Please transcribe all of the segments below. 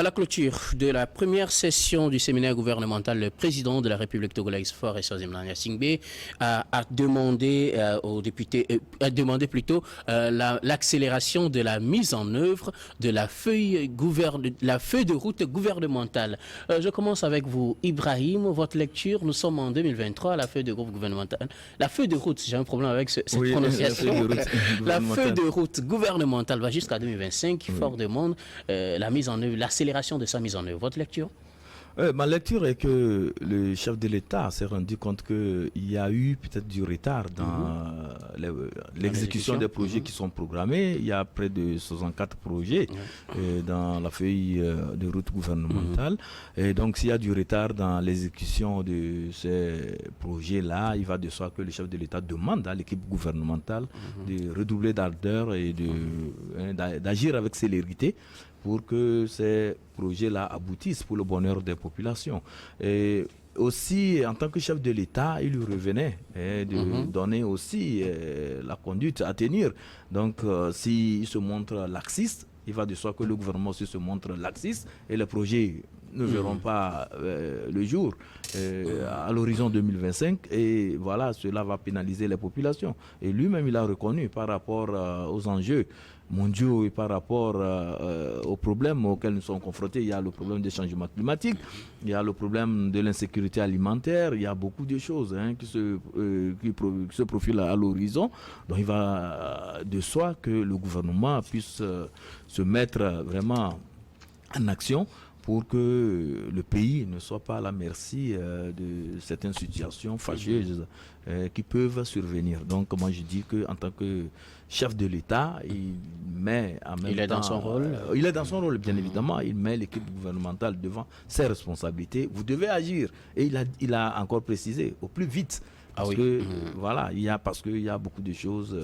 À la clôture de la première session du séminaire gouvernemental, le président de la République togolaise, Faure Sozimana Singbe, a demandé aux députés, l'accélération de la mise en œuvre de la feuille de route gouvernementale. Je commence avec vous, Ibrahim. Votre lecture, nous sommes en 2023, la feuille de route gouvernementale. La feuille de route, j'ai un problème avec cette prononciation. La feuille de route gouvernementale va jusqu'à 2025, fort demande la mise en œuvre, l'accélération de sa mise en œuvre. Votre lecture? Ma lecture est que le chef de l'État s'est rendu compte qu'il y a eu peut-être du retard dans l'exécution des projets qui sont programmés. Il y a près de 64 projets dans la feuille de route gouvernementale. Et donc, s'il y a du retard dans l'exécution de ces projets-là, il va de soi que le chef de l'État demande à l'équipe gouvernementale de redoubler d'ardeur et d'agir avec célérité pour que ces projets-là aboutissent pour le bonheur des populations. Et aussi, en tant que chef de l'État, il lui revenait de donner aussi la conduite à tenir. Donc, s'il se montre laxiste, il va de soi que le gouvernement aussi se montre laxiste et les projets ne verront pas le jour à l'horizon 2025 et voilà, cela va pénaliser les populations. Et lui-même, il a reconnu par rapport aux enjeux mondiaux et par rapport aux problèmes auxquels nous sommes confrontés. Il y a le problème des changements climatiques, il y a le problème de l'insécurité alimentaire, il y a beaucoup de choses qui se profilent à l'horizon. Donc il va de soi que le gouvernement puisse se mettre vraiment en action pour que le pays ne soit pas à la merci de certaines situations fâcheuses qui peuvent survenir. Donc moi je dis qu'en tant que chef de l'État, il met en même temps... Il est dans son rôle. Il est dans son rôle, bien évidemment. Il met l'équipe gouvernementale devant ses responsabilités. Vous devez agir. Et il a encore précisé au plus vite. Parce que voilà, parce qu'il y a beaucoup de choses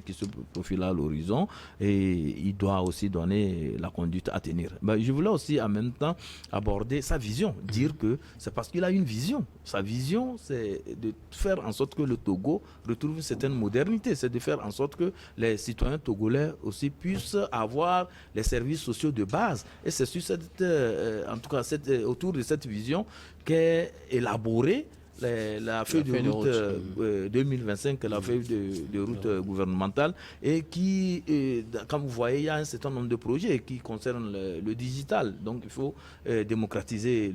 qui se profilent à l'horizon et il doit aussi donner la conduite à tenir. Mais je voulais aussi en même temps aborder sa vision, dire que c'est parce qu'il a une vision. Sa vision, c'est de faire en sorte que le Togo retrouve une certaine modernité, c'est de faire en sorte que les citoyens togolais aussi puissent avoir les services sociaux de base. Et c'est sur en tout cas autour de cette vision qu'est élaborée la feuille de route 2025, la feuille de route gouvernementale, et qui, comme vous voyez, il y a un certain nombre de projets qui concernent le digital. Donc il faut démocratiser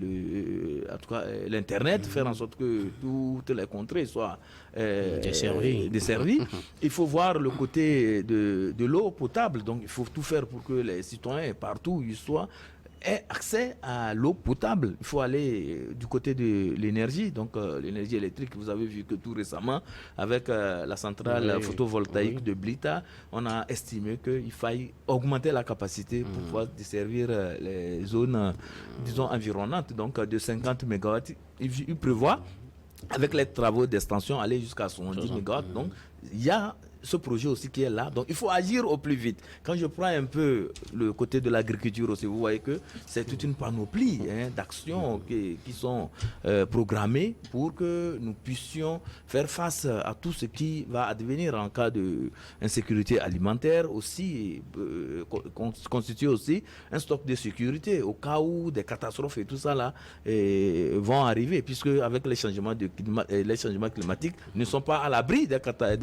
en tout cas l'Internet, faire en sorte que toutes les contrées soient desservies. Il faut voir le côté de l'eau potable. Donc il faut tout faire pour que les citoyens partout où ils soient aient accès à l'eau potable. Il faut aller du côté de l'énergie, donc l'énergie électrique. Vous avez vu que tout récemment, avec la centrale photovoltaïque de Blita, on a estimé qu'il faille augmenter la capacité pour pouvoir desservir les zones, disons, environnantes, donc de 50 MW. Il prévoit, avec les travaux d'extension, aller jusqu'à 70 MW. Donc, il y a ce projet aussi qui est là. Donc, il faut agir au plus vite. Quand je prends un peu le côté de l'agriculture aussi, vous voyez que c'est toute une panoplie d'actions qui sont programmées pour que nous puissions faire face à tout ce qui va advenir en cas d'insécurité alimentaire, aussi constituer aussi un stock de sécurité au cas où des catastrophes et tout ça là vont arriver, puisque avec les changements climatiques ne sont pas à l'abri des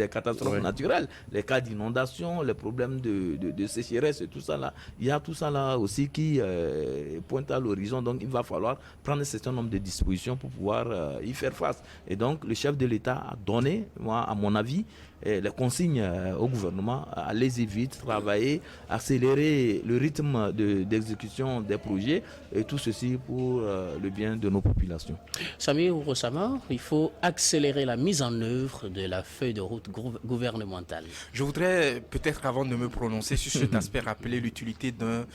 catastrophes naturelles. Les cas d'inondation, les problèmes de sécheresse et tout ça là, il y a tout ça là aussi qui pointe à l'horizon. Donc il va falloir prendre un certain nombre de dispositions pour pouvoir y faire face. Et donc le chef de l'État a donné, moi, à mon avis, les consignes au gouvernement: allez-y vite, travailler, accélérer le rythme d'exécution des projets, et tout ceci pour le bien de nos populations. Samir Rossama, il faut accélérer la mise en œuvre de la feuille de route gouvernementale. Je voudrais peut-être, avant de me prononcer sur cet aspect, rappeler l'utilité d'un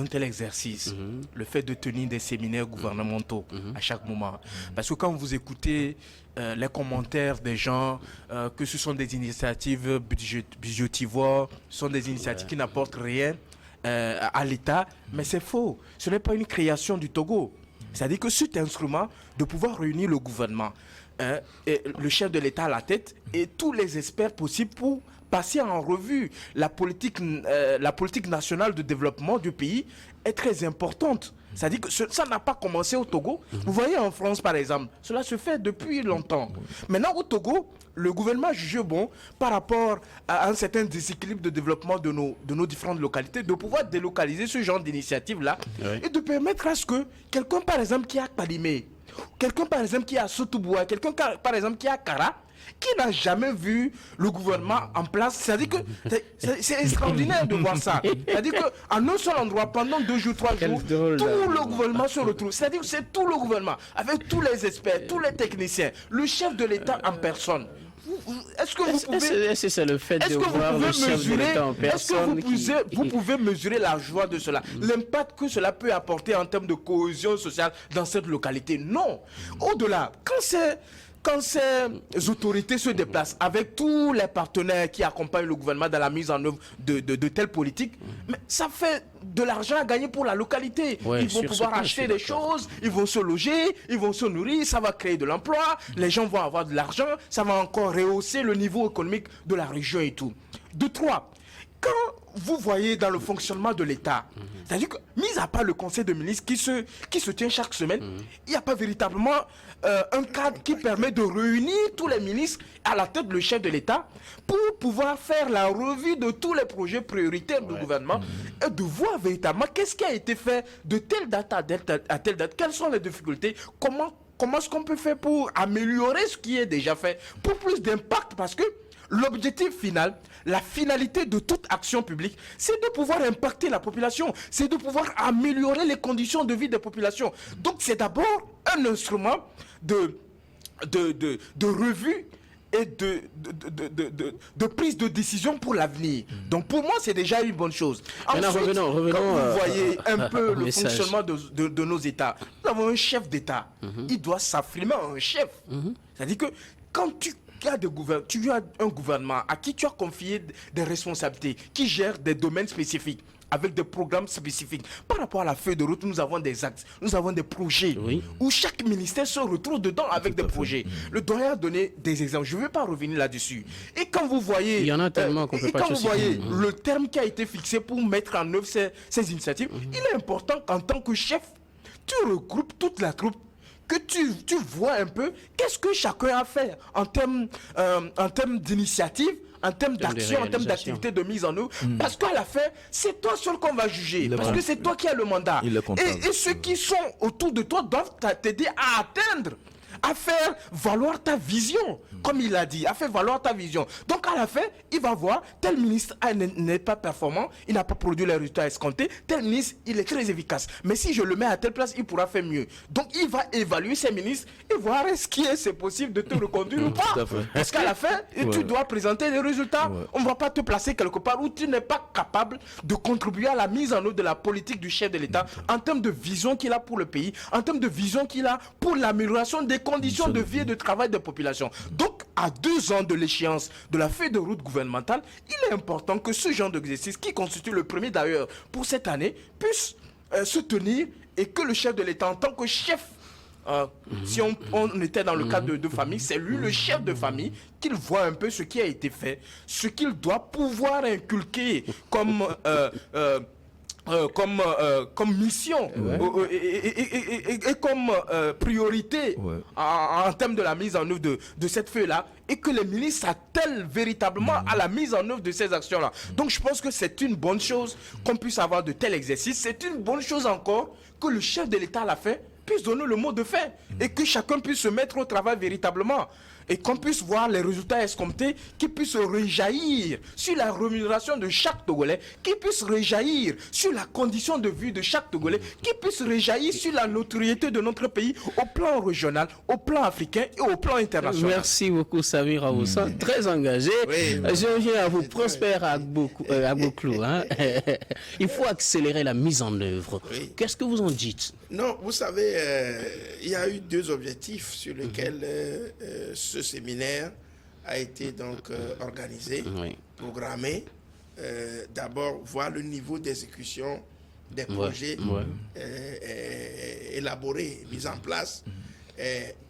tel exercice, le fait de tenir des séminaires gouvernementaux à chaque moment. Parce que quand vous écoutez les commentaires des gens, que ce sont des initiatives budgétivores, ce sont des initiatives qui n'apportent rien à l'État, mais c'est faux. Ce n'est pas une création du Togo. C'est-à-dire que cet instrument de pouvoir réunir le gouvernement, et le chef de l'État à la tête et tous les experts possibles pour passer en revue la politique nationale de développement du pays est très importante. C'est-à-dire que ça n'a pas commencé au Togo. Vous voyez en France, par exemple, cela se fait depuis longtemps. Maintenant, au Togo, le gouvernement juge bon, par rapport à un certain déséquilibre de développement de nos différentes localités, de pouvoir délocaliser ce genre d'initiative-là et de permettre à ce que quelqu'un, par exemple, qui est à Kalimé, quelqu'un, par exemple, qui est à Sotoboua, quelqu'un, par exemple, qui est à Kara, qui n'a jamais vu le gouvernement en place. C'est-à-dire que c'est extraordinaire de voir ça. C'est-à-dire qu'en un seul endroit, pendant 2 jours, 3 jours, tout le gouvernement se retrouve. C'est-à-dire que c'est tout le gouvernement, avec tous les experts, tous les techniciens, le chef de l'État en personne. Est-ce que vous pouvez... Est-ce que c'est le fait de voir le chef de l'État en personne vous pouvez mesurer la joie de cela, l'impact que cela peut apporter en termes de cohésion sociale dans cette localité? Non. Au-delà, quand ces autorités se déplacent avec tous les partenaires qui accompagnent le gouvernement dans la mise en œuvre de telles politiques, mais ça fait de l'argent à gagner pour la localité. Ils vont pouvoir acheter des choses, ils vont se loger, ils vont se nourrir, ça va créer de l'emploi, les gens vont avoir de l'argent, ça va encore rehausser le niveau économique de la région et tout. De 3, quand vous voyez dans le fonctionnement de l'État, c'est-à-dire que, mis à part le conseil de ministres qui se tient chaque semaine, il n'y a pas véritablement un cadre qui permet de réunir tous les ministres à la tête, le chef de l'État, pour pouvoir faire la revue de tous les projets prioritaires du gouvernement et de voir véritablement qu'est-ce qui a été fait de telle date à telle date, quelles sont les difficultés, comment est-ce qu'on peut faire pour améliorer ce qui est déjà fait, pour plus d'impact, parce que l'objectif final, la finalité de toute action publique, c'est de pouvoir impacter la population, c'est de pouvoir améliorer les conditions de vie des populations. Donc c'est d'abord un instrument de revue et de prise de décision pour l'avenir. Donc pour moi, c'est déjà une bonne chose. Ensuite, revenons, quand vous voyez un peu le fonctionnement de nos États, nous avons un chef d'État. Il doit s'affirmer un chef. C'est-à-dire que quand tu as un gouvernement à qui tu as confié des responsabilités, qui gère des domaines spécifiques, avec des programmes spécifiques. Par rapport à la feuille de route, nous avons des axes, nous avons des projets où chaque ministère se retrouve dedans avec des projets. Le doyen a donné des exemples, je ne vais pas revenir là-dessus. Et quand vous voyez, il y en a tellement qu'on peut pas vous voyez le terme qui a été fixé pour mettre en œuvre ces initiatives, il est important qu'en tant que chef, tu regroupes toute la troupe, que tu vois un peu qu'est-ce que chacun a fait en termes d'initiative, en termes d'action, en termes d'activité de mise en œuvre. Parce qu'à la fin, c'est toi seul qu'on va juger. Parce que c'est toi qui as le mandat. Et ceux qui sont autour de toi doivent t'aider à atteindre, à faire valoir ta vision, comme il a dit, à faire valoir ta vision. Donc à la fin, il va voir, tel ministre n'est pas performant, il n'a pas produit les résultats escomptés, tel ministre, il est très efficace. Mais si je le mets à telle place, il pourra faire mieux. Donc il va évaluer ces ministres et voir c'est possible de te reconduire ou pas. Parce qu'à la fin, tu dois présenter les résultats. On ne va pas te placer quelque part où tu n'es pas capable de contribuer à la mise en œuvre de la politique du chef de l'État en termes de vision qu'il a pour le pays, en termes de vision qu'il a pour l'amélioration des conditions de vie et de travail des populations. Donc, à 2 ans de l'échéance de la feuille de route gouvernementale, il est important que ce genre d'exercice, qui constitue le premier d'ailleurs pour cette année, puisse se tenir et que le chef de l'État, en tant que chef, si on était dans le cadre de famille, c'est lui le chef de famille, qu'il voit un peu ce qui a été fait, ce qu'il doit pouvoir inculquer comme mission et comme priorité en termes de la mise en œuvre de cette feuille-là, et que les ministres s'attellent véritablement à la mise en œuvre de ces actions-là. Donc je pense que c'est une bonne chose qu'on puisse avoir de tels exercices. C'est une bonne chose encore que le chef de l'État à la fin puisse donner le mot de fin et que chacun puisse se mettre au travail véritablement. Et qu'on puisse voir les résultats escomptés, qui puissent rejaillir sur la rémunération de chaque Togolais, qui puissent rejaillir sur la condition de vie de chaque Togolais, qui puissent rejaillir sur la notoriété de notre pays au plan régional, au plan africain et au plan international. Merci beaucoup Samir Aoussa, très engagé. Je viens à vous, Prosper Agboklou. Il faut accélérer la mise en œuvre. Qu'est-ce que vous en dites? Non, vous savez, il y a eu 2 objectifs sur lesquels ce séminaire a été donc organisé, programmé. D'abord, voir le niveau d'exécution des projets élaborés, mis en place,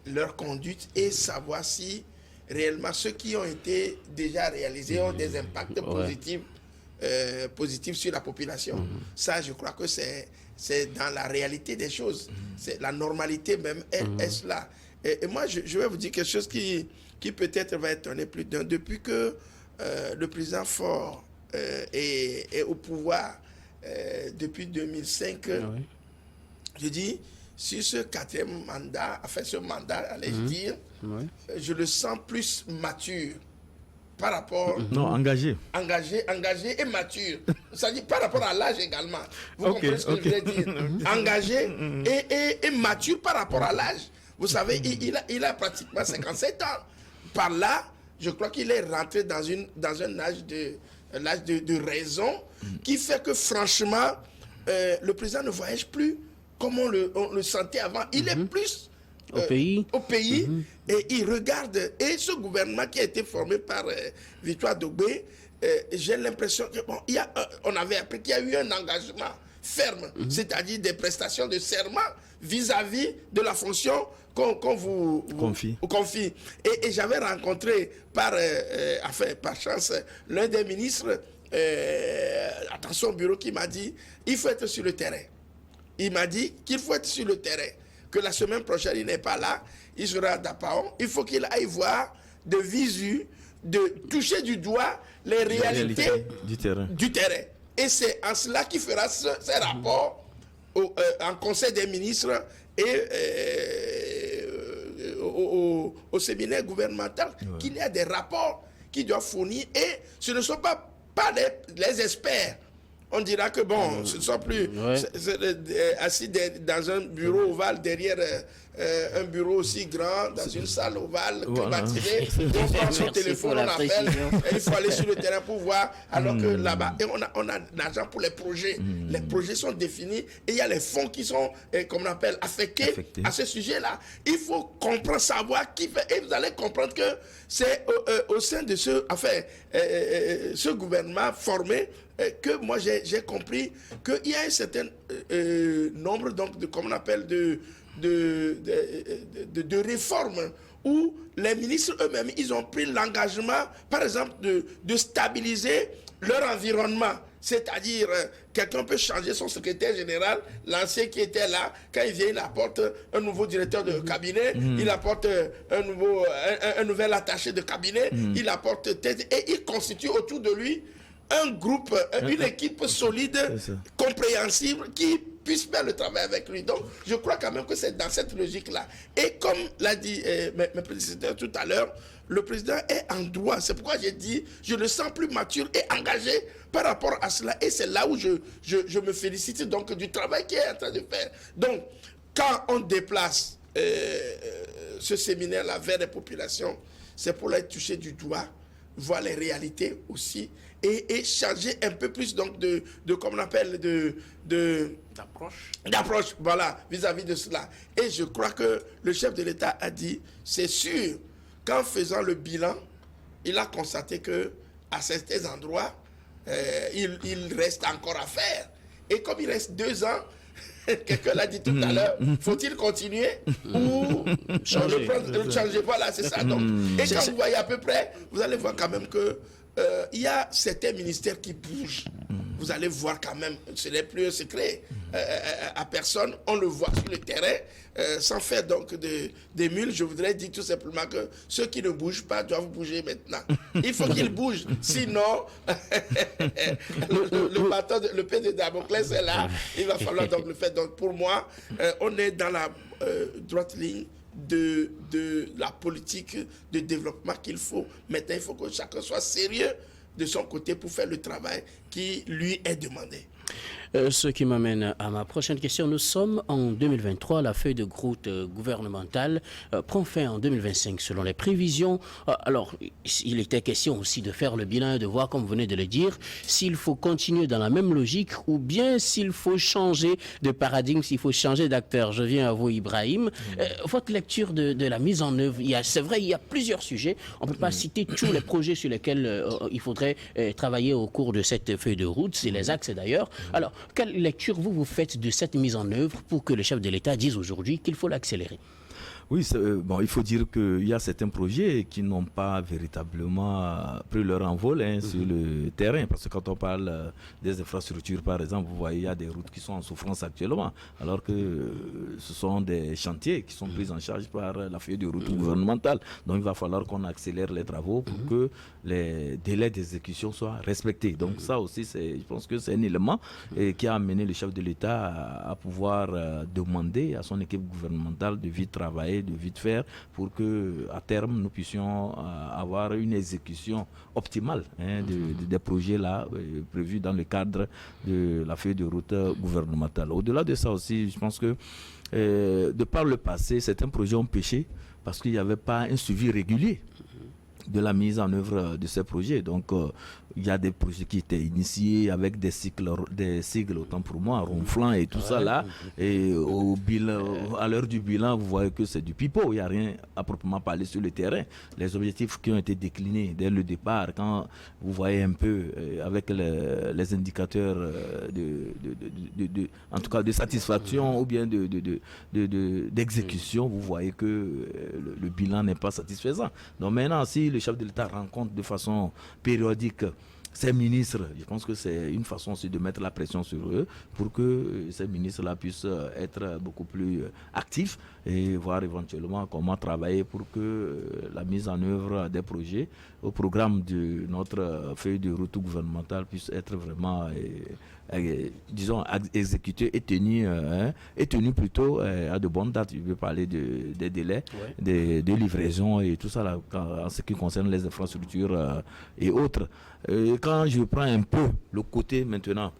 leur conduite, et savoir si réellement ceux qui ont été déjà réalisés ont des impacts positifs positive sur la population. Ça, je crois que c'est dans la réalité des choses. C'est la normalité même est cela. Et moi, je vais vous dire quelque chose qui peut-être va étonner plus d'un. Depuis que le président Faure est au pouvoir depuis 2005, je dis, sur ce 4e mandat, enfin ce mandat, allais-je dire, je le sens plus mature par rapport... Non, engagé. Engagé et mature. Ça dit par rapport à l'âge également. Vous comprenez ce que je veux dire? Engagé et mature par rapport à l'âge. Vous savez, il a pratiquement 57 ans. Par là, je crois qu'il est rentré dans un âge de raison qui fait que franchement, le président ne voyage plus comme on le sentait avant. Il est plus au pays et il regarde. Et ce gouvernement qui a été formé par Victoire Dogbe, j'ai l'impression que on avait appris qu'il y a eu un engagement ferme, c'est-à-dire des prestations de serment vis-à-vis de la fonction qu'on vous confie. Et j'avais rencontré par chance l'un des ministres dans son bureau qui m'a dit il faut être sur le terrain. Il m'a dit qu'il faut être sur le terrain, que la semaine prochaine il n'est pas là, il sera à Dapaon. Il faut qu'il aille voir de visu, de toucher du doigt les réalités du terrain. Et c'est en cela qu'il fera ces rapports en Conseil des ministres et au séminaire gouvernemental, qu'il y a des rapports qui doivent fournir. Et ce ne sont pas les experts. On dira que bon, ce ne sont plus assis dans un bureau ovale derrière un bureau aussi grand, dans une salle ovale climatisée. On prend son téléphone, on appelle, et il faut aller sur le terrain pour voir. Alors que là-bas, on a l'argent pour les projets. Les projets sont définis et il y a les fonds qui sont, comme on appelle, affectés à ce sujet-là. Il faut comprendre, savoir qui fait. Et vous allez comprendre que c'est au sein de ce gouvernement formé que moi j'ai compris qu'il y a un certain nombre donc de, comme on appelle, de réformes où les ministres eux-mêmes ils ont pris l'engagement, par exemple, de stabiliser leur environnement. C'est-à-dire, quelqu'un peut changer son secrétaire général, l'ancien qui était là, quand il vient, il apporte un nouveau directeur de cabinet, il apporte un nouvel attaché de cabinet, il apporte et il constitue autour de lui un groupe, une équipe solide, compréhensible, qui puisse faire le travail avec lui. Donc, je crois quand même que c'est dans cette logique-là. Et comme l'a dit mes prédécesseurs tout à l'heure, le président est en droit. C'est pourquoi j'ai dit, je le sens plus mature et engagé par rapport à cela. Et c'est là où je me félicite donc du travail qu'il est en train de faire. Donc, quand on déplace ce séminaire-là vers les populations, c'est pour les toucher du doigt, voir les réalités aussi, et changer un peu plus donc de comme on appelle, d'approche, voilà, vis-à-vis de cela. Et je crois que le chef de l'État a dit, c'est sûr, qu'en faisant le bilan, il a constaté que à certains endroits, il reste encore à faire. Et comme il reste 2 ans, quelqu'un l'a dit tout à l'heure, faut-il continuer ou changer? Voilà, c'est ça. Donc, et quand vous voyez à peu près, vous allez voir quand même que il y a certains ministères qui bougent. Vous allez voir quand même, ce n'est plus un secret à personne. On le voit sur le terrain, sans faire donc des mules. Je voudrais dire tout simplement que ceux qui ne bougent pas doivent bouger maintenant. Il faut qu'ils bougent, sinon le pain de Damoclès est là. Il va falloir donc le faire. Donc pour moi, on est dans la droite ligne de la politique de développement qu'il faut. Maintenant, il faut que chacun soit sérieux de son côté pour faire le travail qui lui est demandé. Ce qui m'amène à ma prochaine question. Nous sommes en 2023. La feuille de route gouvernementale prend fin en 2025 selon les prévisions. Alors, il était question aussi de faire le bilan et de voir, comme vous venez de le dire, s'il faut continuer dans la même logique ou bien s'il faut changer de paradigme, s'il faut changer d'acteur. Je viens à vous, Ibrahim. Votre lecture de la mise en œuvre, c'est vrai, il y a plusieurs sujets. On ne peut pas citer tous les projets sur lesquels il faudrait travailler au cours de cette feuille de route. C'est les axes d'ailleurs. Alors, quelle lecture vous faites de cette mise en œuvre pour que le chef de l'État dise aujourd'hui qu'il faut l'accélérer? Oui, bon, il faut dire qu'il y a certains projets qui n'ont pas véritablement pris leur envol sur le terrain. Parce que quand on parle des infrastructures, par exemple, vous voyez, il y a des routes qui sont en souffrance actuellement. Alors que ce sont des chantiers qui sont pris en charge par la feuille de route gouvernementale. Donc il va falloir qu'on accélère les travaux pour que les délais d'exécution soient respectés. Donc ça aussi, je pense que c'est un élément qui a amené le chef de l'État à pouvoir demander à son équipe gouvernementale de vite travailler, de vite faire pour que à terme nous puissions avoir une exécution optimale des projets là prévus dans le cadre de la feuille de route gouvernementale. Au-delà de ça aussi, je pense que de par le passé, certains projets ont péché parce qu'il n'y avait pas un suivi régulier de la mise en œuvre de ces projets. Donc, il y a des projets qui étaient initiés avec des sigles autant pour moi, ronflants et tout ça là. Et à l'heure du bilan, vous voyez que c'est du pipeau. Il n'y a rien à proprement parler sur le terrain. Les objectifs qui ont été déclinés dès le départ, quand vous voyez un peu avec les indicateurs en tout cas de satisfaction ou bien d'exécution, vous voyez que le bilan n'est pas satisfaisant. Donc maintenant, si le chef de l'État rencontre de façon périodique ces ministres, je pense que c'est une façon aussi de mettre la pression sur eux pour que ces ministres-là puissent être beaucoup plus actifs et voir éventuellement comment travailler pour que la mise en œuvre des projets au programme de notre feuille de route gouvernementale puisse être vraiment disons exécuté et tenu plutôt à de bonnes dates. Je veux parler des délais de livraison et tout ça là, en ce qui concerne les infrastructures et autres. Quand je prends un peu le côté maintenant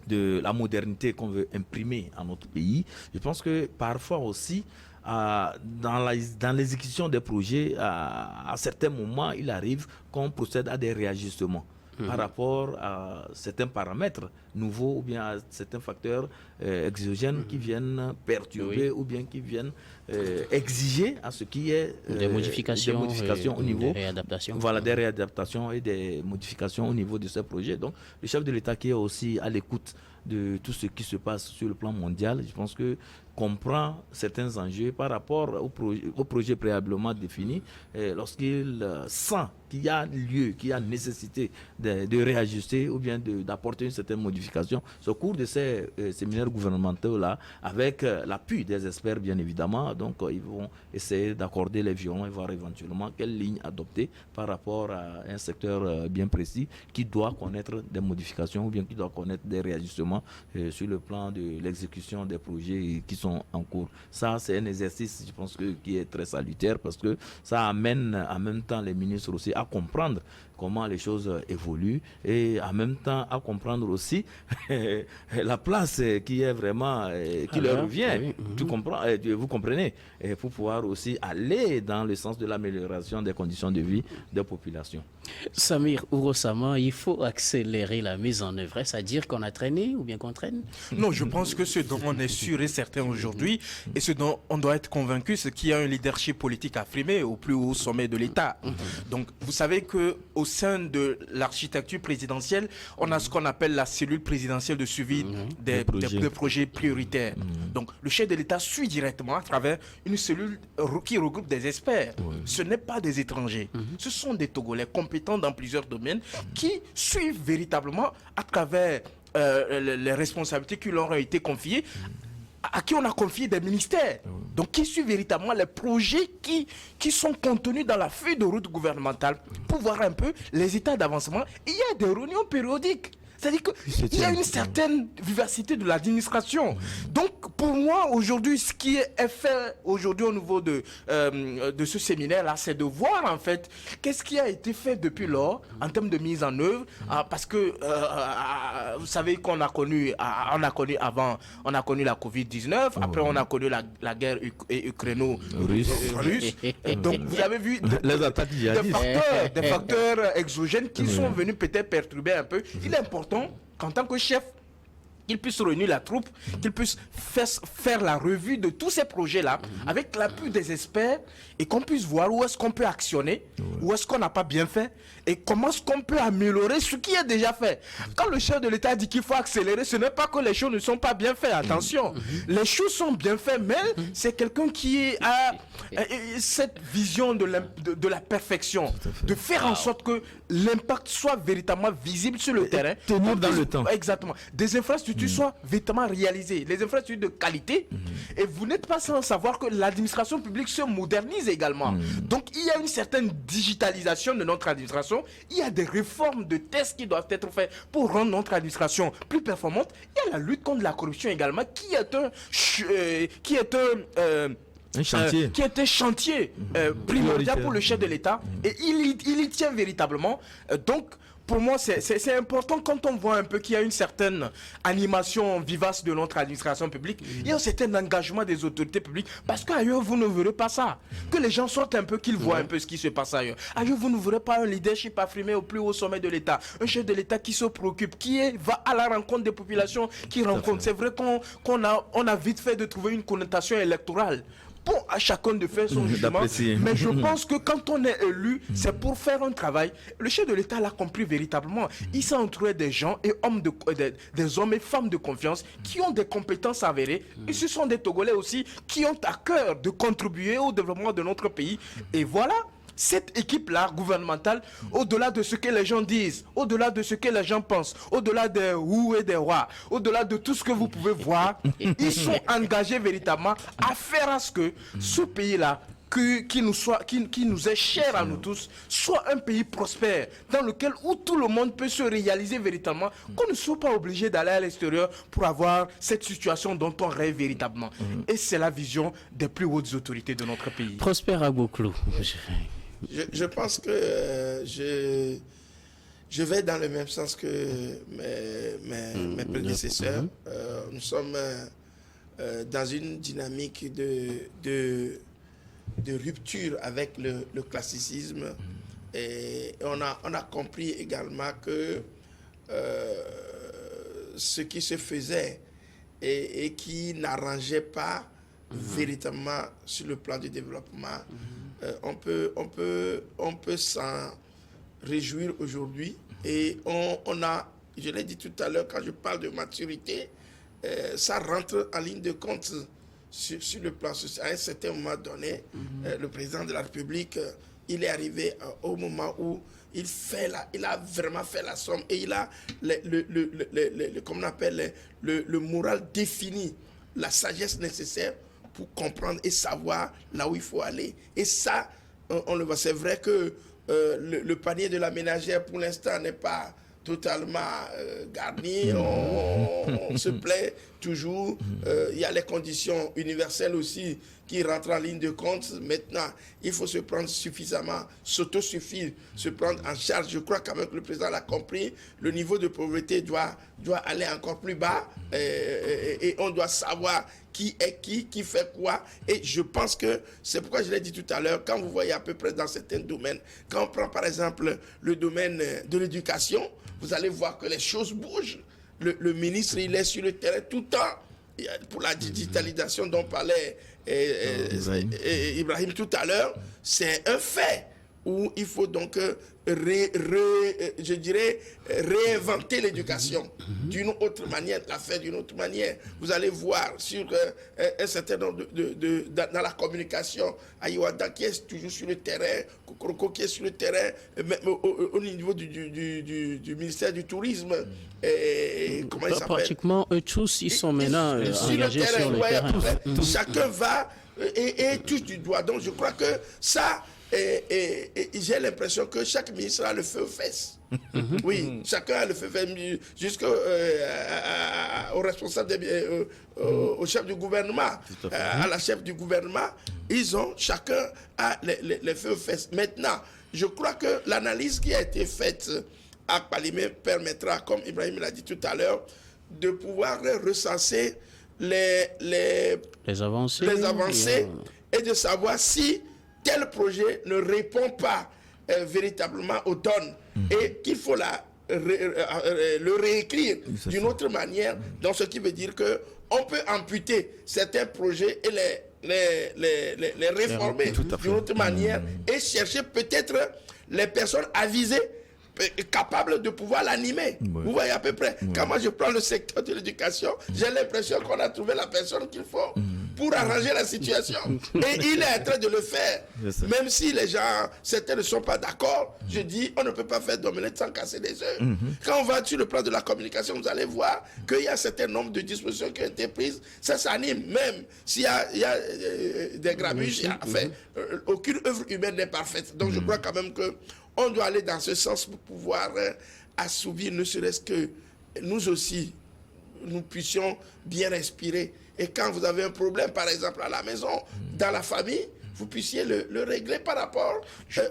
de la modernité qu'on veut imprimer à notre pays, je pense que parfois aussi dans l'exécution des projets, à certains moments, il arrive qu'on procède à des réajustements par rapport à certains paramètres nouveaux ou bien à certains facteurs exogènes qui viennent perturber ou bien qui viennent exiger à ce qui est des modifications au niveau des réadaptations. Voilà, des réadaptations et des modifications au niveau de ces projets. Donc le chef de l'État qui est aussi à l'écoute de tout ce qui se passe sur le plan mondial, je pense que comprend certains enjeux par rapport au projet préalablement défini. Lorsqu'il sent qu'il y a lieu, qu'il y a nécessité de réajuster ou bien d'apporter une certaine modification, au cours de ces séminaires gouvernementaux-là, avec l'appui des experts bien évidemment, donc ils vont essayer d'accorder les violons et voir éventuellement quelle ligne adopter par rapport à un secteur bien précis qui doit connaître des modifications ou bien qui doit connaître des réajustements sur le plan de l'exécution des projets qui sont en cours. Ça, c'est un exercice, je pense, qui est très salutaire parce que ça amène en même temps les ministres aussi à comprendre comment les choses évoluent et en même temps à comprendre aussi la place qui est vraiment qui leur revient. Vous comprenez, et pour pouvoir aussi aller dans le sens de l'amélioration des conditions de vie des populations. Samir Ourosama, il faut accélérer la mise en œuvre. Est-ce à dire qu'on a traîné ou bien qu'on traîne? Non, je pense que ce dont on est sûr et certain aujourd'hui et ce dont on doit être convaincu, c'est qu'il y a un leadership politique affirmé au plus haut sommet de l'État. Donc, vous savez qu'au sein de l'architecture présidentielle, on a ce qu'on appelle la cellule présidentielle de suivi des projets prioritaires. Donc, le chef de l'État suit directement à travers une cellule qui regroupe des experts. Ce n'est pas des étrangers. Ce sont des Togolais compétents dans plusieurs domaines qui suivent véritablement à travers les responsabilités qui leur ont été confiées, à qui on a confié des ministères. Donc, qui suivent véritablement les projets qui sont contenus dans la feuille de route gouvernementale pour voir un peu les états d'avancement. Il y a des réunions périodiques. C'est-à-dire qu'il y a une certaine vivacité de l'administration. Donc, pour moi, aujourd'hui, ce qui est fait aujourd'hui au niveau de ce séminaire-là, c'est de voir, en fait, qu'est-ce qui a été fait depuis lors en termes de mise en œuvre. Parce que, vous savez qu'on a connu, avant, on a connu la Covid-19, après on a connu la guerre ukraino-russe. Donc, vous avez vu des facteurs exogènes qui sont venus peut-être perturber un peu. Il est important qu'en tant que chef qu'il puisse réunir la troupe, qu'il puisse faire la revue de tous ces projets-là, avec l'appui des experts, et qu'on puisse voir où est-ce qu'on peut actionner, où est-ce qu'on n'a pas bien fait, et comment est-ce qu'on peut améliorer ce qui est déjà fait. Quand le chef de l'État dit qu'il faut accélérer, ce n'est pas que les choses ne sont pas bien faites, attention. Les choses sont bien faites, mais c'est quelqu'un qui a cette vision de la perfection, de faire en sorte que l'impact soit véritablement visible sur le terrain. Tenir dans le temps. Exactement. Des infrastructures soient véritablement réalisées, les infrastructures de qualité. Et vous n'êtes pas sans savoir que l'administration publique se modernise également. Donc il y a une certaine digitalisation de notre administration. Il y a des réformes de tests qui doivent être faites pour rendre notre administration plus performante. Il y a la lutte contre la corruption également, qui est un chantier primordial pour le chef de l'État, et il y tient véritablement. Donc pour moi, c'est important quand on voit un peu qu'il y a une certaine animation vivace de notre administration publique, il y a un certain engagement des autorités publiques, parce qu'ailleurs, vous ne verrez pas ça. Que les gens sortent un peu, qu'ils voient un peu ce qui se passe ailleurs. Ailleurs, vous ne verrez pas un leadership affirmé au plus haut sommet de l'État, un chef de l'État qui se préoccupe, va à la rencontre des populations qu'il rencontre. C'est vrai qu'on a vite fait de trouver une connotation électorale. Bon, à chacun de faire son jugement, mais je pense que quand on est élu, c'est pour faire un travail. Le chef de l'État l'a compris véritablement. Il s'est entouré des gens et des hommes et femmes de confiance qui ont des compétences avérées. Et ce sont des Togolais aussi qui ont à cœur de contribuer au développement de notre pays. Et voilà. Cette équipe-là, gouvernementale, au-delà de ce que les gens disent, au-delà de ce que les gens pensent, au-delà des ou et des rois, au-delà de tout ce que vous pouvez voir, ils sont engagés véritablement à faire à ce que ce pays-là, qui nous est cher à nous tous, soit un pays prospère, dans lequel où tout le monde peut se réaliser véritablement, qu'on ne soit pas obligé d'aller à l'extérieur pour avoir cette situation dont on rêve véritablement. Et c'est la vision des plus hautes autorités de notre pays. Prosper Agbo-Clou. Je pense que je vais dans le même sens que mes prédécesseurs. Nous sommes dans une dynamique de rupture avec le classicisme. Et on a compris également que ce qui se faisait et qui n'arrangeait pas véritablement sur le plan du développement, on peut s'en réjouir aujourd'hui. Et on a, je l'ai dit tout à l'heure, quand je parle de maturité, ça rentre en ligne de compte sur le plan social. À un certain moment donné, le président de la République, il est arrivé au moment où il a vraiment fait la somme, et il a comme on appelle, le moral défini, la sagesse nécessaire pour comprendre et savoir là où il faut aller. Et ça, on le voit. C'est vrai que le panier de la ménagère, pour l'instant, n'est pas totalement garni. On se plaît toujours. Il y a les conditions universelles aussi qui rentrent en ligne de compte. Maintenant, il faut se prendre suffisamment, s'autosuffire, se prendre en charge. Je crois qu'avec le président l'a compris, le niveau de pauvreté doit aller encore plus bas, et on doit savoir qui est qui fait quoi. Et je pense que c'est pourquoi je l'ai dit tout à l'heure, quand vous voyez à peu près dans certains domaines, quand on prend par exemple le domaine de l'éducation, vous allez voir que les choses bougent. Le ministre, il est sur le terrain tout le temps. Pour la digitalisation dont parlait Ibrahim tout à l'heure, c'est un fait où il faut donc je dirais réinventer l'éducation d'une autre manière, la faire d'une autre manière. Vous allez voir sur un certain nombre dans la communication, Ayiwada qui est toujours sur le terrain, Kokoroko qui est sur le terrain, même au niveau du ministère du Tourisme. Comment il s'appelle ? Pratiquement eux tous, ils sont maintenant engagés sur le terrain. Chacun va et touche du doigt. Donc je crois que ça... Et j'ai l'impression que chaque ministre a le feu aux fesses. Oui, chacun a le feu aux fesses, jusqu'au responsable, au chef du gouvernement, à la chef du gouvernement. Chacun a les feux aux fesses. Maintenant, je crois que l'analyse qui a été faite à Palimé permettra, comme Ibrahim l'a dit tout à l'heure, de pouvoir recenser les avancées et de savoir si tel projet ne répond pas véritablement aux donnes et qu'il faut le réécrire d'une autre manière, dans ce qui veut dire que on peut amputer certains projets et les réformer d'une autre manière et chercher peut-être les personnes avisées capable de pouvoir l'animer. Vous voyez à peu près. Quand moi je prends le secteur de l'éducation, j'ai l'impression qu'on a trouvé la personne qu'il faut pour arranger la situation. Et il est en train de le faire. Même si les gens, certains ne sont pas d'accord, je dis, on ne peut pas faire d'omelette sans casser des œufs. Quand on va sur le plan de la communication, vous allez voir qu'il y a un certain nombre de dispositions qui ont été prises. Ça s'anime même. S'il y a des grabuges, enfin, aucune œuvre humaine n'est parfaite. Donc je crois quand même que on doit aller dans ce sens pour pouvoir assouvir, ne serait-ce que nous aussi, nous puissions bien respirer. Et quand vous avez un problème, par exemple, à la maison, dans la famille, vous puissiez le régler par rapport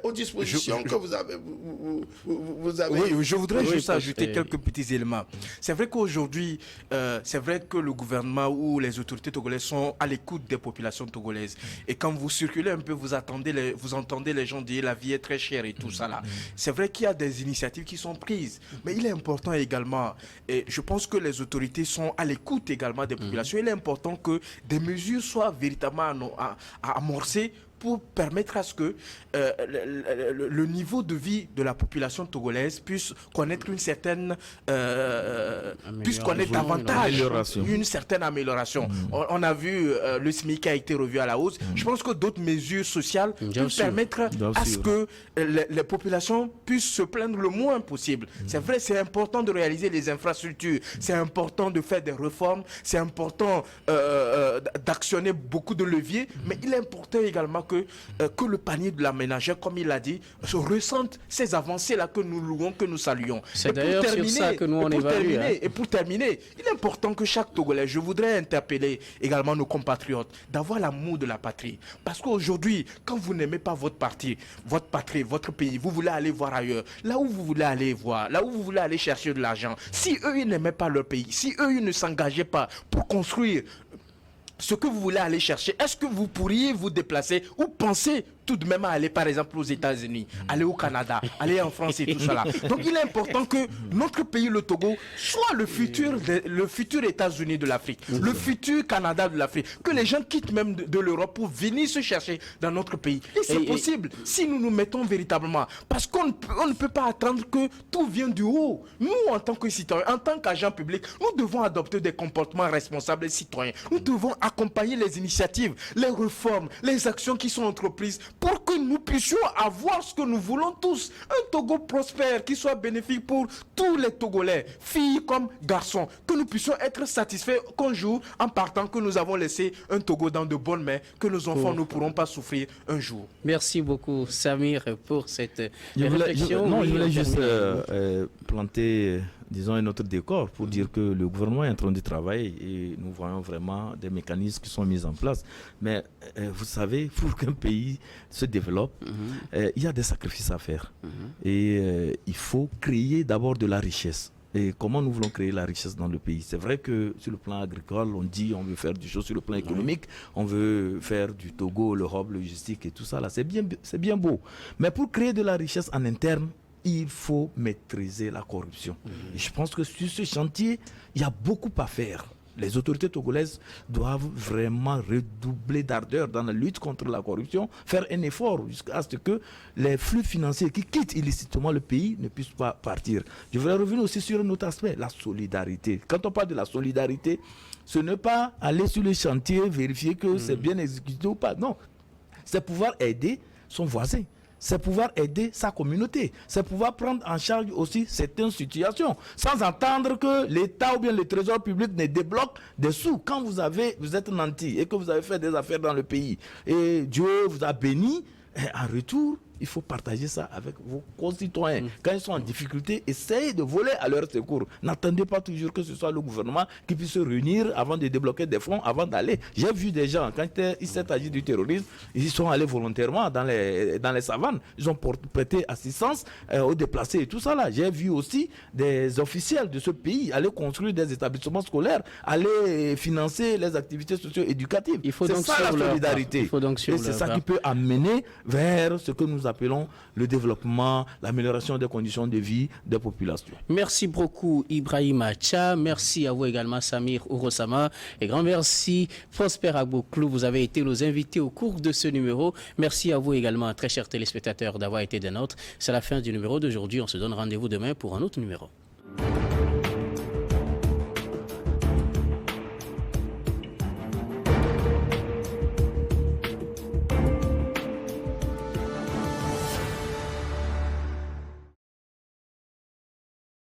aux dispositions que vous avez. Oui, je voudrais juste ajouter quelques petits éléments. C'est vrai qu'aujourd'hui, c'est vrai que le gouvernement ou les autorités togolaises sont à l'écoute des populations togolaises. Et quand vous circulez un peu, vous entendez les gens dire la vie est très chère et tout ça là. C'est vrai qu'il y a des initiatives qui sont prises. Mais il est important également, et je pense que les autorités sont à l'écoute également des populations. Il est important que des mesures soient véritablement amorcées pour permettre à ce que le niveau de vie de la population togolaise puisse connaître une certaine puisse connaître davantage une certaine amélioration. On a vu le SMIC a été revu à la hausse. Je pense que d'autres mesures sociales peuvent permettre à ce que les populations puissent se plaindre le moins possible. C'est vrai, c'est important de réaliser les infrastructures, c'est important de faire des réformes, c'est important d'actionner beaucoup de leviers, mais il est important également que le panier de la ménagère, comme il l'a dit, se ressente ces avancées-là que nous louons, que nous saluons. C'est d'ailleurs sur ça que nous on évalue. Et pour terminer, il est important que chaque Togolais, je voudrais interpeller également nos compatriotes, d'avoir l'amour de la patrie. Parce qu'aujourd'hui, quand vous n'aimez pas votre patrie, votre pays, vous voulez aller voir ailleurs, là où vous voulez aller voir, là où vous voulez aller chercher de l'argent, si eux, ils n'aimaient pas leur pays, si eux, ils ne s'engageaient pas pour construire ce que vous voulez aller chercher, est-ce que vous pourriez vous déplacer ou penser tout de même à aller par exemple aux États-Unis, aller au Canada, aller en France et tout cela. Donc il est important que notre pays, le Togo, soit le futur États-Unis de l'Afrique, le futur Canada de l'Afrique, que les gens quittent même de l'Europe pour venir se chercher dans notre pays. Et c'est possible si nous nous mettons véritablement, parce qu'on ne peut pas attendre que tout vienne du haut. Nous, en tant que citoyens, en tant qu'agents publics, nous devons adopter des comportements responsables et citoyens. Nous devons accompagner les initiatives, les réformes, les actions qui sont entreprises pour que nous puissions avoir ce que nous voulons tous. Un Togo prospère qui soit bénéfique pour tous les Togolais, filles comme garçons. Que nous puissions être satisfaits qu'un jour, en partant, que nous avons laissé un Togo dans de bonnes mains, que nos enfants ne pourront pas souffrir un jour. Merci beaucoup, Samir, pour cette réflexion. Je voulais juste planter, disons, un autre décor pour dire que le gouvernement est en train de travailler et nous voyons vraiment des mécanismes qui sont mis en place. Mais vous savez, pour qu'un pays se développe, il y a des sacrifices à faire. Et il faut créer d'abord de la richesse. Et comment nous voulons créer la richesse dans le pays? C'est vrai que sur le plan agricole, on dit on veut faire du choses sur le plan économique, on veut faire du Togo, l'Europe, le logistique et tout ça. Là, c'est bien beau. Mais pour créer de la richesse en interne, il faut maîtriser la corruption. Et je pense que sur ce chantier, il y a beaucoup à faire. Les autorités togolaises doivent vraiment redoubler d'ardeur dans la lutte contre la corruption, faire un effort jusqu'à ce que les flux financiers qui quittent illicitement le pays ne puissent pas partir. Je voudrais revenir aussi sur un autre aspect, la solidarité. Quand on parle de la solidarité, ce n'est pas aller sur les chantiers, vérifier que c'est bien exécuté ou pas. Non, c'est pouvoir aider son voisin. C'est pouvoir aider sa communauté. C'est pouvoir prendre en charge aussi certaines situations, sans attendre que l'État ou bien le trésor public ne débloque des sous. Quand vous êtes nanti et que vous avez fait des affaires dans le pays, et Dieu vous a béni, en retour, il faut partager ça avec vos concitoyens. Quand ils sont en difficulté, essayez de voler à leur secours. N'attendez pas toujours que ce soit le gouvernement qui puisse se réunir avant de débloquer des fonds, avant d'aller. J'ai vu des gens, quand il s'est agi du terrorisme, ils sont allés volontairement dans les savanes. Ils ont prêté assistance aux déplacés et tout ça là. J'ai vu aussi des officiels de ce pays aller construire des établissements scolaires, aller financer les activités socio-éducatives. C'est ça la solidarité. Et c'est ça qui peut amener vers ce que nous appelons le développement, l'amélioration des conditions de vie des populations. Merci beaucoup Ibrahim Acha, merci à vous également Samir Ourosama et grand merci Prosper Agboklou, vous avez été nos invités au cours de ce numéro. Merci à vous également très chers téléspectateurs d'avoir été des nôtres. C'est la fin du numéro d'aujourd'hui, on se donne rendez-vous demain pour un autre numéro.